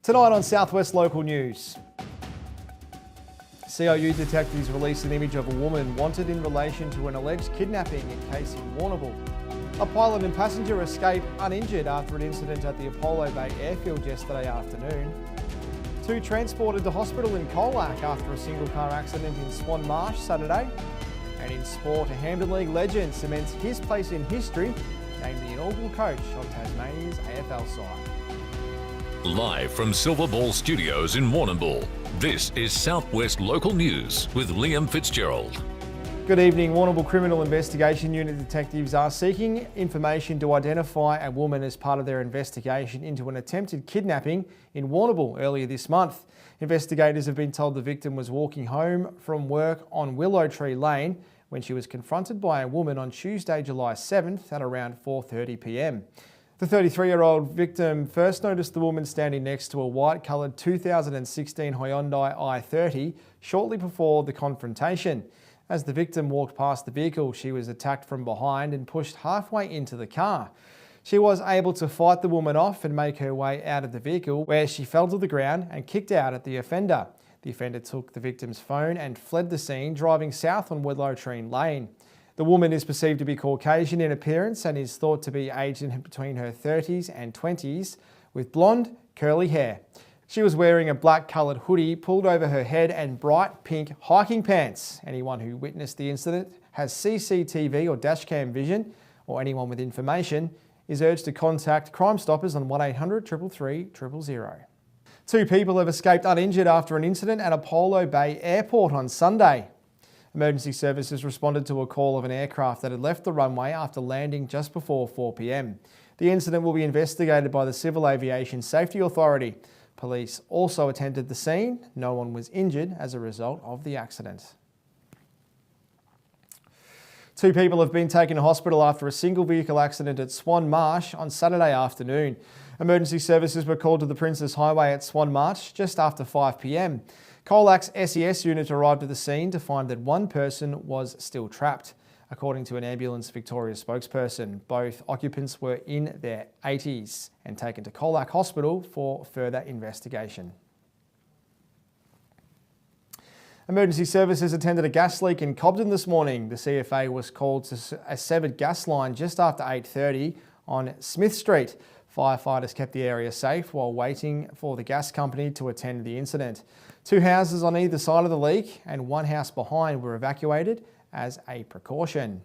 Tonight on Southwest Local News, CIU detectives released an image of a woman wanted in relation to an alleged kidnapping in case in Warrnambool. A pilot and passenger escaped uninjured after an incident at the Apollo Bay airfield yesterday afternoon. Two transported to hospital in Colac after a single car accident in Swan Marsh Saturday. And in sport, a Hampden League legend cements his place in history, named the inaugural coach of Tasmania's AFL side. Live from Silver Ball Studios in Warrnambool, this is Southwest Local News with Liam Fitzgerald. Good evening. Warrnambool Criminal Investigation Unit detectives are seeking information to identify a woman as part of their investigation into an attempted kidnapping in Warrnambool earlier this month. Investigators have been told the victim was walking home from work on Willow Tree Lane when she was confronted by a woman on Tuesday, July 7th at around 4:30 p.m. The 33-year-old victim first noticed the woman standing next to a white-coloured 2016 Hyundai i30 shortly before the confrontation. As the victim walked past the vehicle, she was attacked from behind and pushed halfway into the car. She was able to fight the woman off and make her way out of the vehicle, where she fell to the ground and kicked out at the offender. The offender took the victim's phone and fled the scene, driving south on Willow Tree Lane. The woman is perceived to be Caucasian in appearance and is thought to be aged in between her 30s and 20s, with blonde, curly hair. She was wearing a black-coloured hoodie pulled over her head and bright pink hiking pants. Anyone who witnessed the incident, has CCTV or dashcam vision, or anyone with information is urged to contact Crime Stoppers on 1800 333 000. Two people have escaped uninjured after an incident at Apollo Bay Airport on Sunday. Emergency services responded to a call of an aircraft that had left the runway after landing just before 4 p.m. The incident will be investigated by the Civil Aviation Safety Authority. Police also attended the scene. No one was injured as a result of the accident. Two people have been taken to hospital after a single vehicle accident at Swan Marsh on Saturday afternoon. Emergency services were called to the Princess Highway at Swan Marsh just after 5 p.m. Colac's SES unit arrived at the scene to find that one person was still trapped. According to an Ambulance Victoria spokesperson, both occupants were in their 80s and taken to Colac Hospital for further investigation. Emergency services attended a gas leak in Cobden this morning. The CFA was called to a severed gas line just after 8:30 on Smith Street. Firefighters kept the area safe while waiting for the gas company to attend the incident. Two houses on either side of the leak and one house behind were evacuated as a precaution.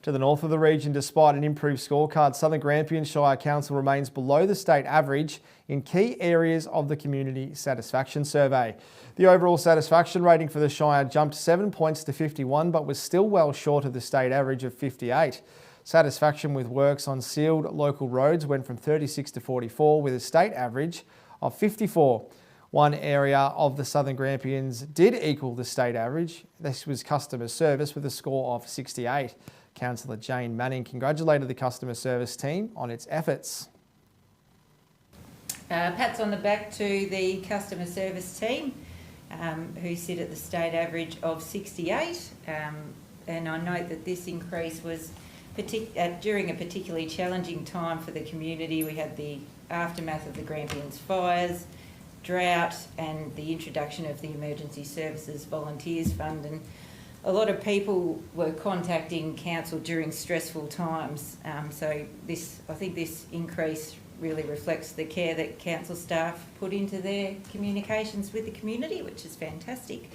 To the north of the region, despite an improved scorecard, Southern Grampian Shire Council remains below the state average in key areas of the Community Satisfaction Survey. The overall satisfaction rating for the Shire jumped 7 points to 51, but was still well short of the state average of 58. Satisfaction with works on sealed local roads went from 36 to 44, with a state average of 54. One area of the Southern Grampians did equal the state average. This was customer service with a score of 68. Councillor Jane Manning congratulated the customer service team on its efforts. Pats on the back to the customer service team who sit at the state average of 68. And I note that this increase was during a particularly challenging time for the community. We had the aftermath of the Grampians fires, drought, and the introduction of the Emergency Services Volunteers Fund, and a lot of people were contacting council during stressful times. So I think this increase really reflects the care that council staff put into their communications with the community, which is fantastic.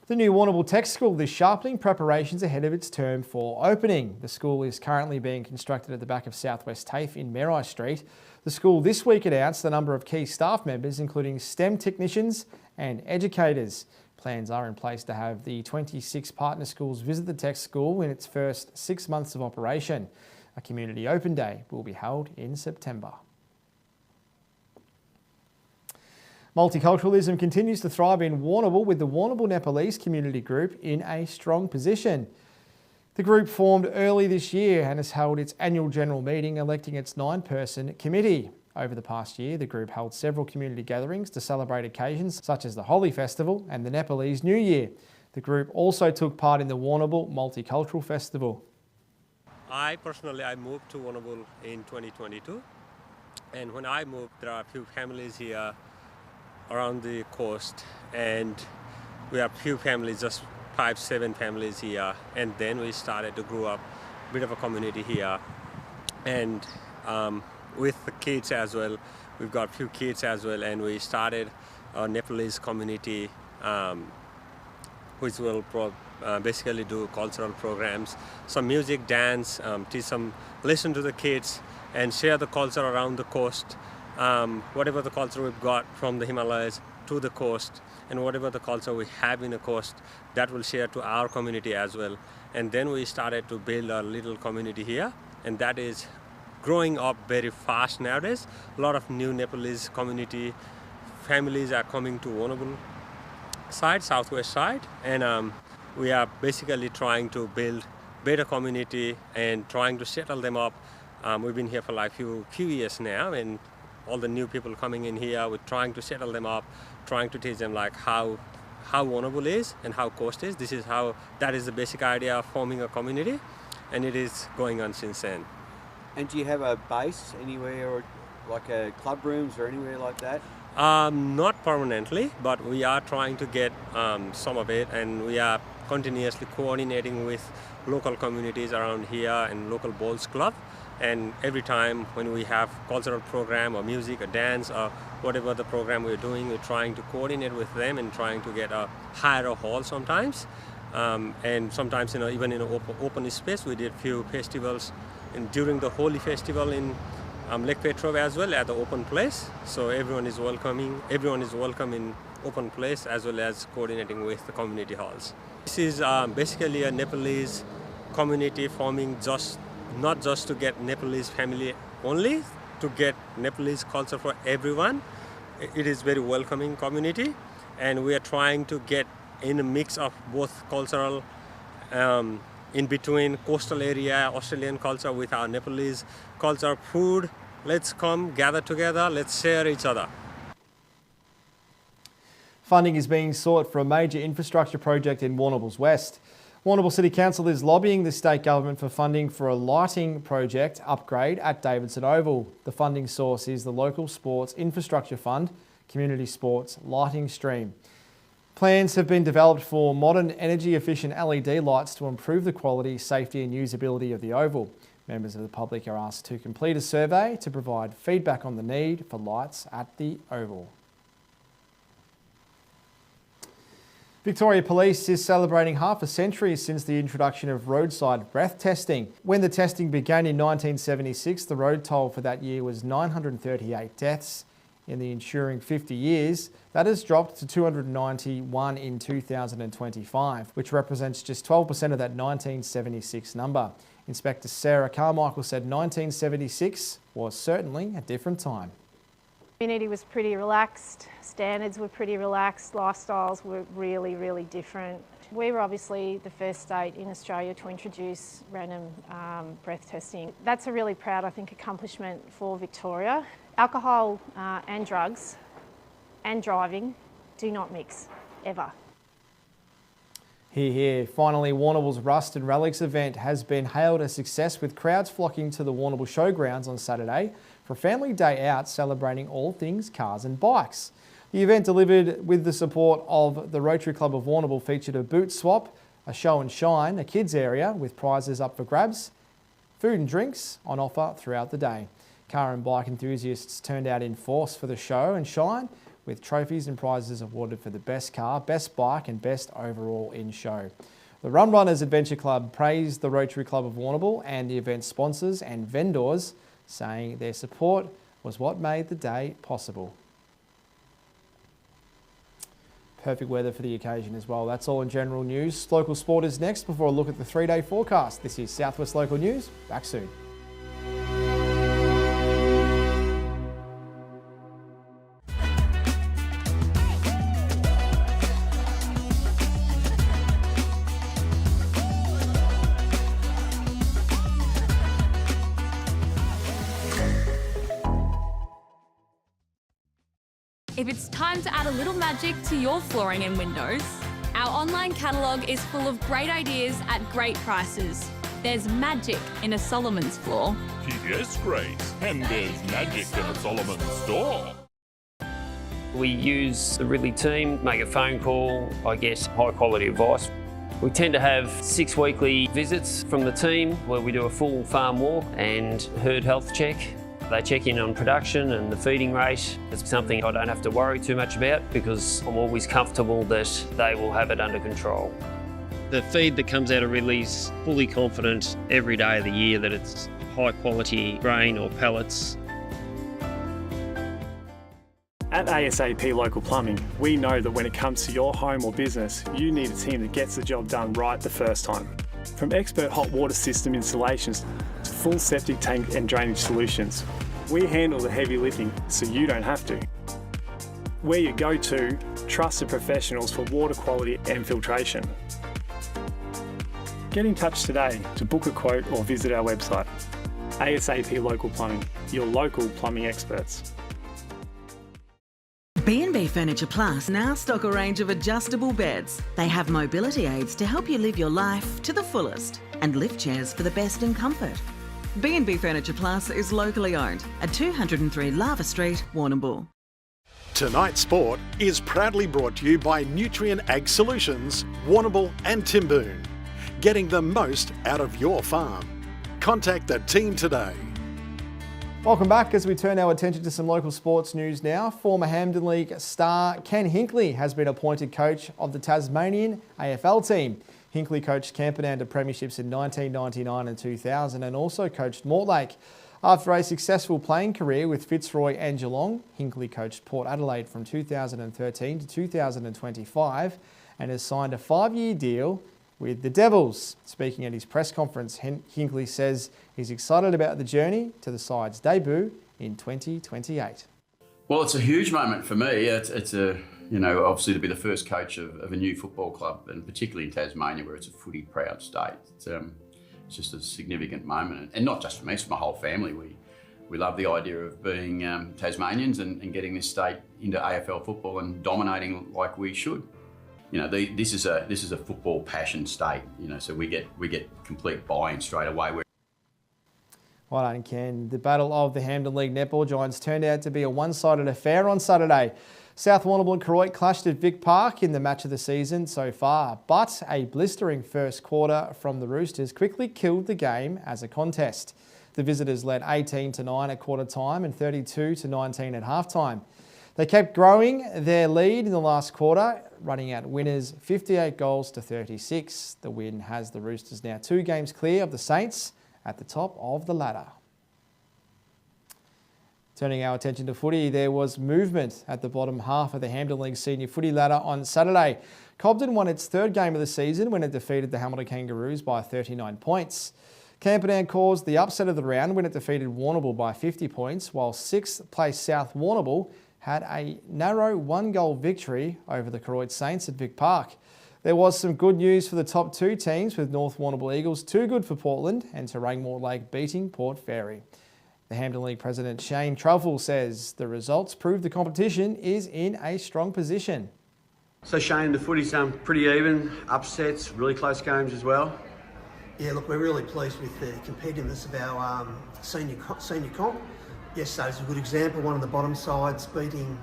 The new Warrnambool Tech School is sharpening preparations ahead of its term 4 opening. The school is currently being constructed at the back of Southwest TAFE in Marai Street. The school this week announced the number of key staff members, including STEM technicians and educators. Plans are in place to have the 26 partner schools visit the tech school in its first 6 months of operation. A community open day will be held in September. Multiculturalism continues to thrive in Warrnambool, with the Warrnambool Nepalese Community Group in a strong position. The group formed early this year and has held its annual general meeting, electing its 9-person committee. Over the past year, the group held several community gatherings to celebrate occasions such as the Holi Festival and the Nepalese New Year. The group also took part in the Warrnambool Multicultural Festival. I moved to Warrnambool in 2022, and when I moved, there are a few families here around the coast, and we have few families, just 5-7 families here, and then we started to grow up a bit of a community here, and with the kids as well, we've got a few kids as well, and we started a Nepalese community which will basically do cultural programs, some music, dance, listen to the kids and share the culture around the coast, whatever the culture we've got from the Himalayas to the coast, and whatever the culture we have in the coast, that will share to our community as well. And then we started to build a little community here, and that is growing up very fast nowadays. A lot of new Nepalese community families are coming to Warrnambool side, southwest side, and we are basically trying to build better community and trying to settle them up. We've been here for like few years now, and all the new people coming in here, we're trying to settle them up, trying to teach them like how Warrnambool is and how coast is. That is the basic idea of forming a community, and it is going on since then. And do you have a base anywhere, or like a club rooms or anywhere like that? Not permanently, but we are trying to get some of it, and we are continuously coordinating with local communities around here and local bowls club. And every time when we have cultural program or music or dance or whatever the program we're doing, we're trying to coordinate with them and trying to get hire a hall sometimes. And sometimes, even in an open space, we did few festivals, and during the Holi festival in Lake Petrov as well, at the open place. So everyone is welcome in open place, as well as coordinating with the community halls. This is basically a Nepalese community forming, not just to get Nepalese family only, to get Nepalese culture for everyone. It is very welcoming community, and we are trying to get in a mix of both cultural, in between coastal area, Australian culture with our Nepalese culture, food. Let's come, gather together, let's share each other. Funding is being sought for a major infrastructure project in Warrnambool's west. Warrnambool City Council is lobbying the state government for funding for a lighting project upgrade at Davidson Oval. The funding source is the local Sports Infrastructure Fund, Community Sports Lighting Stream. Plans have been developed for modern energy-efficient LED lights to improve the quality, safety and usability of the Oval. Members of the public are asked to complete a survey to provide feedback on the need for lights at the Oval. Victoria Police is celebrating half a century since the introduction of roadside breath testing. When the testing began in 1976, the road toll for that year was 938 deaths. In the ensuing 50 years, that has dropped to 291 in 2025, which represents just 12% of that 1976 number. Inspector Sarah Carmichael said 1976 was certainly a different time. Community was pretty relaxed, standards were pretty relaxed, lifestyles were really, really different. We were obviously the first state in Australia to introduce random breath testing. That's a really proud, I think, accomplishment for Victoria. Alcohol and drugs and driving do not mix, ever. Hear, hear. Finally, Warrnambool's Rust and Relics event has been hailed a success, with crowds flocking to the Warrnambool Showgrounds on Saturday for a family day out celebrating all things cars and bikes. The event, delivered with the support of the Rotary Club of Warrnambool, featured a boot swap, a show and shine, a kids area with prizes up for grabs, food and drinks on offer throughout the day. Car and bike enthusiasts turned out in force for the show and shine, with trophies and prizes awarded for the best car, best bike and best overall in show. The Rum Runners Adventure Club praised the Rotary Club of Warrnambool and the event sponsors and vendors, saying their support was what made the day possible. Perfect weather for the occasion as well. That's all in general news. Local sport is next before a look at the 3-day forecast. This is Southwest Local News. Back soon. If it's time to add a little magic to your flooring and windows, our online catalogue is full of great ideas at great prices. There's magic in a Solomon's floor. Yes, Grace, and there's magic in a Solomon's store. We use the Ridley team, make a phone call, I get high quality advice. We tend to have 6 weekly visits from the team where we do a full farm walk and herd health check. They check in on production and the feeding rate. It's something I don't have to worry too much about because I'm always comfortable that they will have it under control. The feed that comes out of Ridley's fully confident every day of the year that it's high quality grain or pellets. At ASAP Local Plumbing, we know that when it comes to your home or business, you need a team that gets the job done right the first time. From expert hot water system installations to full septic tank and drainage solutions, we handle the heavy lifting so you don't have to. We're your go-to, trusted professionals for water quality and filtration. Get in touch today to book a quote or visit our website. ASAP Local Plumbing, your local plumbing experts. B&B Furniture Plus now stock a range of adjustable beds. They have mobility aids to help you live your life to the fullest and lift chairs for the best in comfort. B&B Furniture Plus is locally owned at 203 Lava Street, Warrnambool. Tonight's sport is proudly brought to you by Nutrient Ag Solutions, Warrnambool and Timboon. Getting the most out of your farm. Contact the team today. Welcome back as we turn our attention to some local sports news now. Former Hampden League star Ken Hinkley has been appointed coach of the Tasmanian AFL team. Hinkley coached Camperdown to premierships in 1999 and 2000 and also coached Mortlake. After a successful playing career with Fitzroy and Geelong, Hinkley coached Port Adelaide from 2013 to 2025 and has signed a 5-year deal with the Devils. Speaking at his press conference, Hinkley says he's excited about the journey to the side's debut in 2028. Well, it's a huge moment for me. It's a, obviously to be the first coach of a new football club, and particularly in Tasmania where it's a footy proud state. It's just a significant moment, and not just for me, it's for my whole family. We love the idea of being Tasmanians and getting this state into AFL football and dominating like we should. This is a football passion state. So we get complete buy-in straight away. Well done, Ken. The battle of the Hampden League netball giants turned out to be a one-sided affair on Saturday. South Warrnambool and Koroit clashed at Vic Park in the match of the season so far, but a blistering first quarter from the Roosters quickly killed the game as a contest. The visitors led 18-9 at quarter time and 32-19 at half time. They kept growing their lead in the last quarter, running out winners 58 goals to 36. The win has the Roosters now 2 games clear of the Saints at the top of the ladder. Turning our attention to footy, there was movement at the bottom half of the Hampden League senior footy ladder on Saturday. Cobden won its 3rd game of the season when it defeated the Hamilton Kangaroos by 39 points. Camperdown caused the upset of the round when it defeated Warrnambool by 50 points, while 6th place South Warrnambool had a narrow 1-goal victory over the Koroit Saints at Vic Park. There was some good news for the top 2 teams, with North Warrnambool Eagles too good for Portland and Terang Mortlake beating Port Fairy. The Hampden League president Shane Truffle says the results prove the competition is in a strong position. So Shane, the footy's pretty even, upsets, really close games as well. Yeah, look, we're really pleased with the competitiveness of our senior comp. Yesterday's a good example, one of the bottom sides beating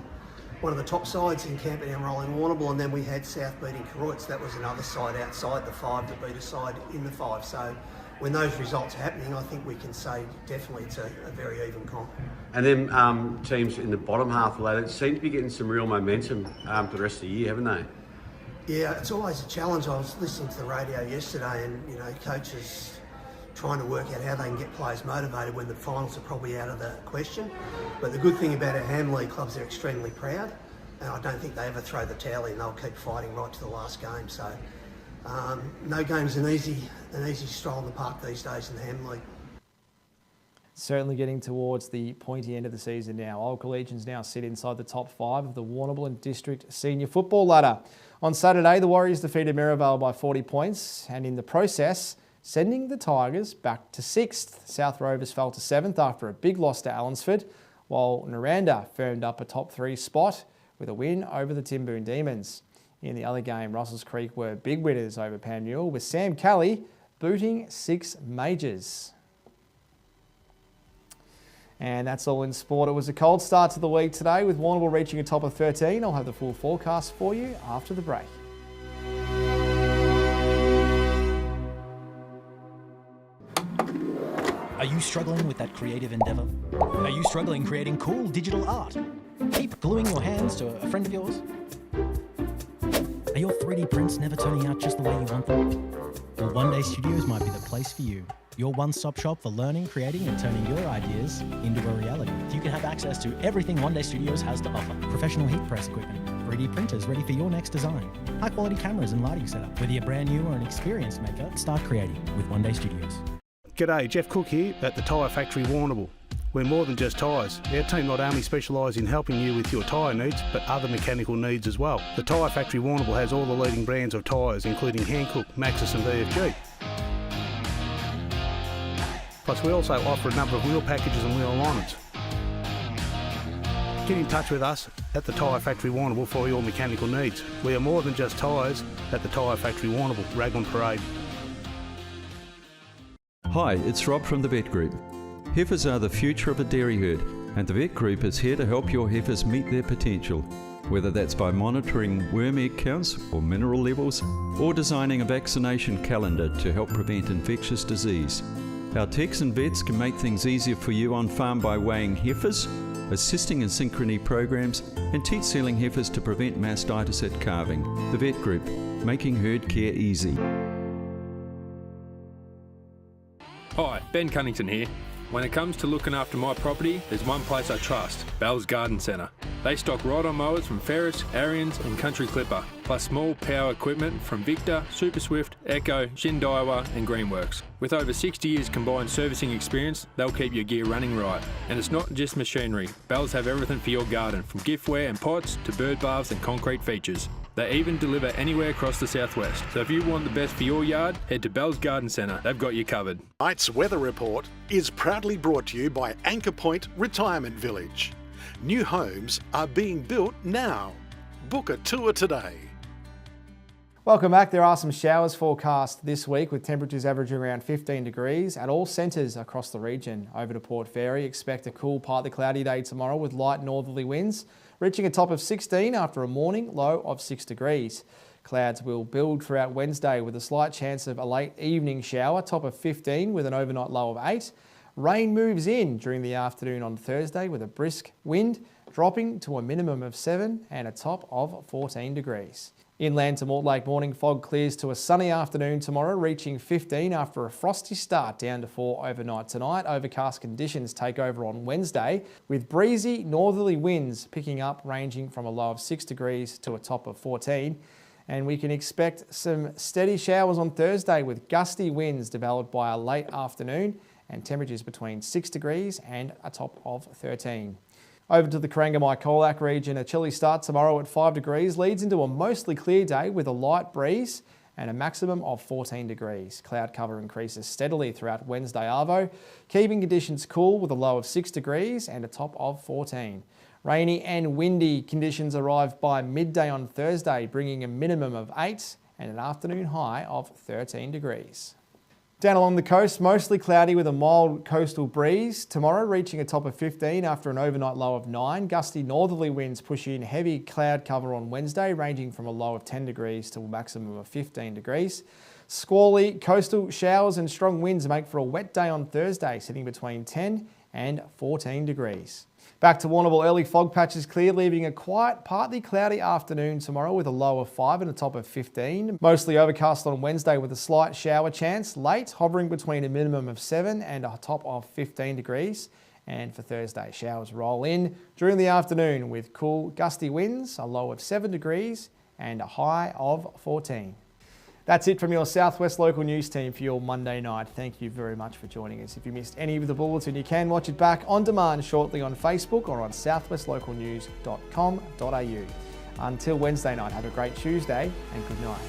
one of the top sides in Camperdown Rolling Warrnambool, and then we had South beating Koroit, so that was another side outside the 5 that beat a side in the 5. So when those results are happening, I think we can say definitely it's a very even comp. And then teams in the bottom half of the ladder seem to be getting some real momentum for the rest of the year, haven't they? Yeah, it's always a challenge. I was listening to the radio yesterday and, coaches trying to work out how they can get players motivated when the finals are probably out of the question. But the good thing about our Hampden League clubs, they're extremely proud, and I don't think they ever throw the towel in. They'll keep fighting right to the last game. So no game's an easy stroll in the park these days in the Hampden League. Certainly getting towards the pointy end of the season now. Old Collegians now sit inside the top 5 of the Warrnambool and District Senior Football ladder. On Saturday, the Warriors defeated Mirabel by 40 points, and in the process, sending the Tigers back to 6th. South Rovers fell to 7th after a big loss to Allansford, while Naranda firmed up a top 3 spot with a win over the Timboon Demons. In the other game, Russells Creek were big winners over Panmure, with Sam Kelly booting 6 majors. And that's all in sport. It was a cold start to the week today with Warrnambool reaching a top of 13. I'll have the full forecast for you after the break. Are you struggling with that creative endeavour? Are you struggling creating cool digital art? Keep gluing your hands to a friend of yours? Are your 3D prints never turning out just the way you want them? Well, One Day Studios might be the place for you. Your one-stop shop for learning, creating and turning your ideas into a reality. You can have access to everything One Day Studios has to offer. Professional heat press equipment, 3D printers ready for your next design, high-quality cameras and lighting setup. Whether you're brand new or an experienced maker, start creating with One Day Studios. G'day, Jeff Cook here at the Tyre Factory Warrnambool. We're more than just tyres. Our team not only specialise in helping you with your tyre needs, but other mechanical needs as well. The Tyre Factory Warrnambool has all the leading brands of tyres, including Hankook, Maxxis and VFG. Plus we also offer a number of wheel packages and wheel alignments. Get in touch with us at the Tyre Factory Warrnambool for your mechanical needs. We are more than just tyres at the Tyre Factory Warrnambool, Raglan Parade. Hi, it's Rob from the Vet Group. Heifers are the future of a dairy herd, and the Vet Group is here to help your heifers meet their potential, whether that's by monitoring worm egg counts or mineral levels, or designing a vaccination calendar to help prevent infectious disease. Our techs and vets can make things easier for you on farm by weighing heifers, assisting in synchrony programs, and teat sealing heifers to prevent mastitis at calving. The Vet Group, making herd care easy. Hi, Ben Cunnington here. When it comes to looking after my property, there's one place I trust, Bell's Garden Centre. They stock ride-on mowers from Ferris, Ariens and Country Clipper, plus small power equipment from Victor, Super Swift, Echo, Shin-Daiwa and Greenworks. With over 60 years combined servicing experience, they'll keep your gear running right. And it's not just machinery. Bells have everything for your garden, from giftware and pots to bird baths and concrete features. They even deliver anywhere across the southwest. So if you want the best for your yard, head to Bell's Garden Centre. They've got you covered. Tonight's weather report is proudly brought to you by Anchor Point Retirement Village. New homes are being built now. Book a tour today. Welcome back. There are some showers forecast this week with temperatures averaging around 15 degrees at all centres across the region. Over to Port Fairy, expect a cool, partly cloudy day tomorrow with light northerly winds, reaching a top of 16 after a morning low of 6 degrees. Clouds will build throughout Wednesday with a slight chance of a late evening shower, top of 15 with an overnight low of 8. Rain moves in during the afternoon on Thursday with a brisk wind, dropping to a minimum of 7 and a top of 14 degrees. Inland to Mortlake, morning fog clears to a sunny afternoon tomorrow, reaching 15 after a frosty start, down to 4 overnight tonight. Overcast conditions take over on Wednesday with breezy northerly winds picking up, ranging from a low of 6 degrees to a top of 14. And we can expect some steady showers on Thursday with gusty winds developed by a late afternoon and temperatures between 6 degrees and a top of 13. Over to the Corangamite-Colac region, a chilly start tomorrow at 5 degrees leads into a mostly clear day with a light breeze and a maximum of 14 degrees. Cloud cover increases steadily throughout Wednesday arvo, keeping conditions cool with a low of 6 degrees and a top of 14. Rainy and windy conditions arrive by midday on Thursday, bringing a minimum of 8 and an afternoon high of 13 degrees. Down along the coast, mostly cloudy with a mild coastal breeze. Tomorrow reaching a top of 15 after an overnight low of 9. Gusty northerly winds push in heavy cloud cover on Wednesday, ranging from a low of 10 degrees to a maximum of 15 degrees. Squally coastal showers and strong winds make for a wet day on Thursday, sitting between 10 and 14 degrees. Back to Warrnambool, early fog patches clear, leaving a quiet, partly cloudy afternoon tomorrow with a low of 5 and a top of 15. Mostly overcast on Wednesday with a slight shower chance. Late, hovering between a minimum of 7 and a top of 15 degrees. And for Thursday, showers roll in during the afternoon with cool, gusty winds, a low of 7 degrees and a high of 14. That's it from your Southwest Local News team for your Monday night. Thank you very much for joining us. If you missed any of the bulletin, you can watch it back on demand shortly on Facebook or on southwestlocalnews.com.au. Until Wednesday night, have a great Tuesday and good night.